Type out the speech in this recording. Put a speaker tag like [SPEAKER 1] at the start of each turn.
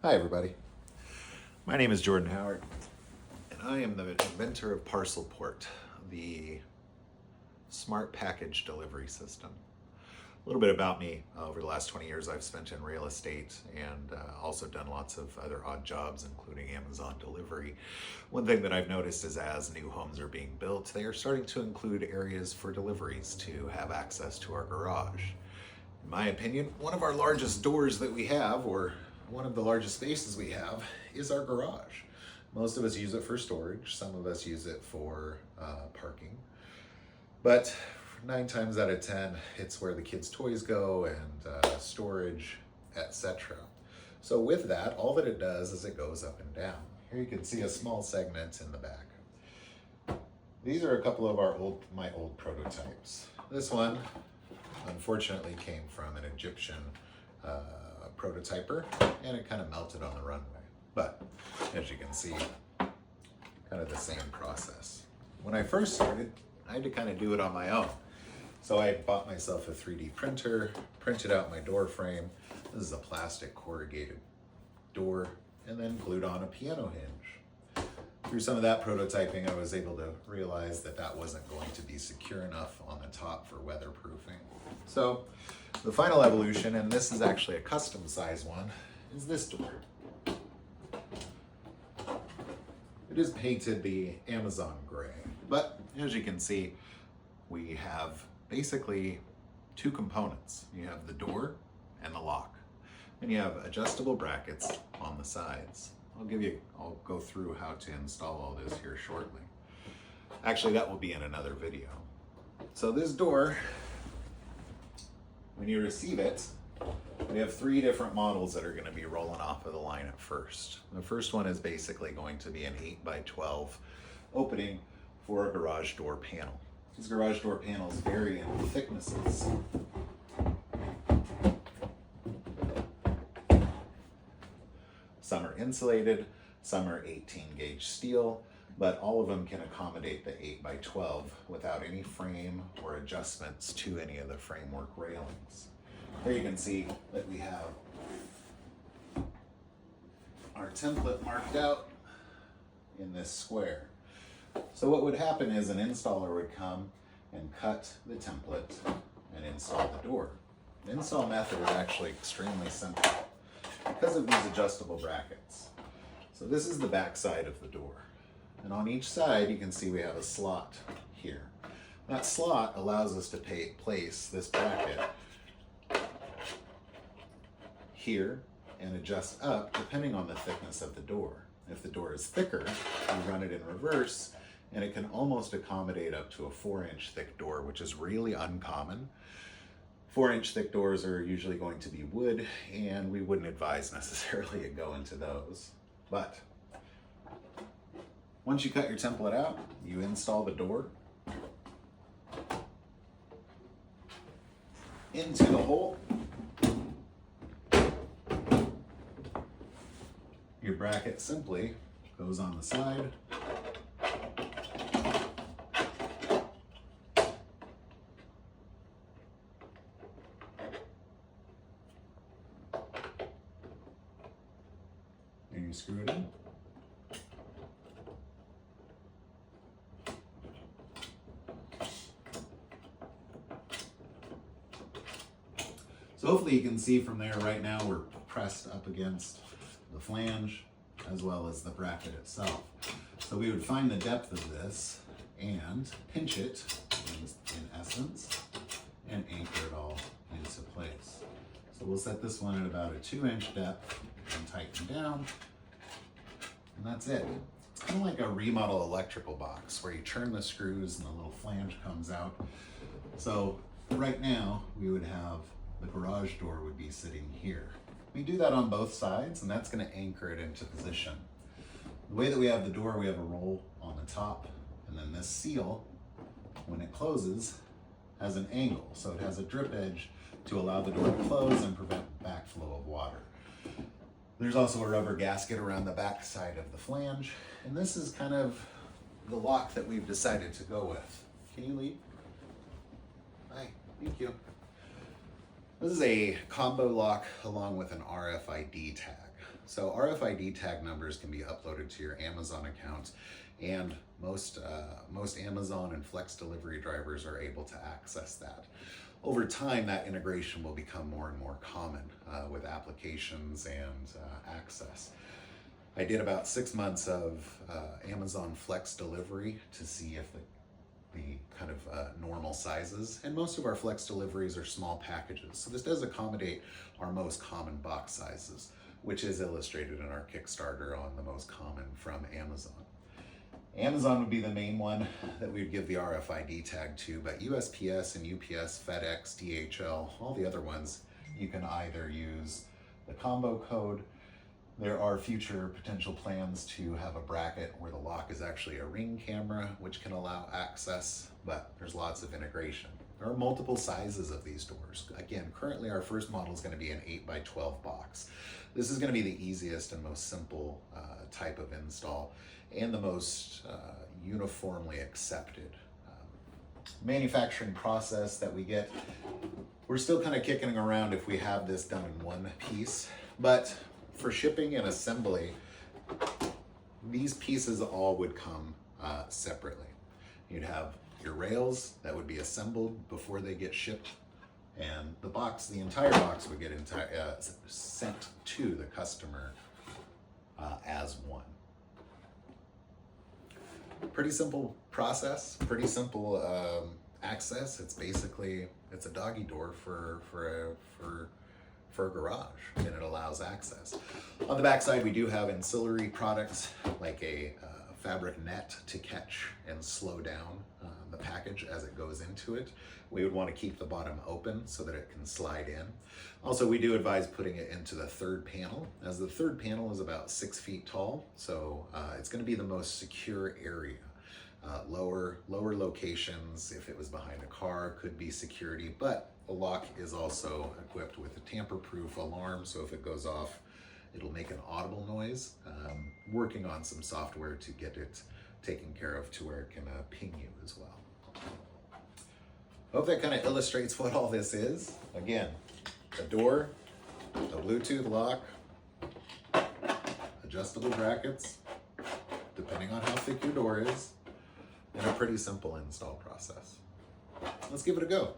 [SPEAKER 1] Hi everybody, my name is Jordan Howard and I am the inventor of Parcel Port, the smart package delivery system. A little bit about me. Over the last 20 years I've spent in real estate and also done lots of other odd jobs including Amazon delivery. One thing that I've noticed is as new homes are being built, they are starting to include areas for deliveries to have access to our garage. In my opinion, one of our largest doors that we have, or one of the largest spaces we have, is our garage. Most of us use it for storage, some of us use it for parking, but 9 times out of 10 it's where the kids' toys go and storage, etc. So with that, all that it does is it goes up and down. Here you can see a small segment in the back. These are a couple of my old prototypes. This one unfortunately came from an Egyptian prototyper, and it kind of melted on the runway. But as you can see, kind of the same process. When I first started, I had to kind of do it on my own. So I bought myself a 3D printer, printed out my door frame. This is a plastic corrugated door, and then glued on a piano hinge. Through some of that prototyping, I was able to realize that that wasn't going to be secure enough on the top for weatherproofing. So the final evolution, and this is actually a custom size one, is this door. It is painted the Amazon gray, but as you can see, we have basically 2 components. You have the door and the lock, and you have adjustable brackets on the sides. I'll go through how to install all this here shortly. Actually, that will be in another video. So this door, when you receive it, we have 3 different models that are going to be rolling off of the line at first. The first one is basically going to be an 8x12 opening for a garage door panel. These garage door panels vary in thicknesses. Some are insulated, some are 18 gauge steel, but all of them can accommodate the 8x12 without any frame or adjustments to any of the framework railings. Here you can see that we have our template marked out in this square. So what would happen is an installer would come and cut the template and install the door. The install method is actually extremely simple because of these adjustable brackets. So this is the back side of the door. And on each side, you can see we have a slot here. That slot allows us to place this bracket here and adjust up depending on the thickness of the door. If the door is thicker, you run it in reverse, and it can almost accommodate up to a 4-inch thick door, which is really uncommon. 4-inch thick doors are usually going to be wood, and we wouldn't advise necessarily to go into those. But once you cut your template out, you install the door into the hole. Your bracket simply goes on the side. And you screw it in. So hopefully you can see from there right now we're pressed up against the flange as well as the bracket itself. So we would find the depth of this and pinch it in essence and anchor it all into place. So we'll set this one at about a 2-inch depth and tighten down, and that's it. It's kind of like a remodel electrical box where you turn the screws and the little flange comes out. So right now we would have the garage door would be sitting here. We do that on both sides, and that's going to anchor it into position. The way that we have the door, we have a roll on the top, and then this seal, when it closes, has an angle. So it has a drip edge to allow the door to close and prevent backflow of water. There's also a rubber gasket around the back side of the flange, and this is kind of the lock that we've decided to go with. Can you leave? Hi, thank you. This is a combo lock along with an RFID tag. So RFID tag numbers can be uploaded to your Amazon account, and most Amazon and Flex delivery drivers are able to access that. Over time, that integration will become more and more common with applications and access. I did about 6 months of Amazon Flex delivery to see if the kind of normal sizes, and most of our Flex deliveries are small packages. So this does accommodate our most common box sizes, which is illustrated in our Kickstarter on the most common from Amazon. Amazon would be the main one that we'd give the RFID tag to, but USPS and UPS, FedEx, DHL, all the other ones, you can either use the combo code. There are future potential plans to have a bracket where the lock is actually a Ring camera, which can allow access, but there's lots of integration. There are multiple sizes of these doors. Again, currently our first model is going to be an 8x12 box. This is going to be the easiest and most simple type of install, and the most uniformly accepted manufacturing process that we get. We're still kind of kicking around if we have this done in one piece, but for shipping and assembly, these pieces all would come separately. You'd have your rails that would be assembled before they get shipped, and the box, the entire box would get sent to the customer as one. Pretty simple process, pretty simple access. It's basically, it's a doggy door for a garage, and it allows access. On the back side, we do have ancillary products like a fabric net to catch and slow down the package as it goes into it. We would want to keep the bottom open so that it can slide in. Also, we do advise putting it into the third panel, as the third panel is about 6 feet tall, so it's going to be the most secure area. Lower locations, if it was behind a car, could be security, but the lock is also equipped with a tamper-proof alarm, so if it goes off, it'll make an audible noise. Working on some software to get it taken care of to where it can ping you as well. Hope that kind of illustrates what all this is. Again, a door, a Bluetooth lock, adjustable brackets, depending on how thick your door is, and a pretty simple install process. Let's give it a go.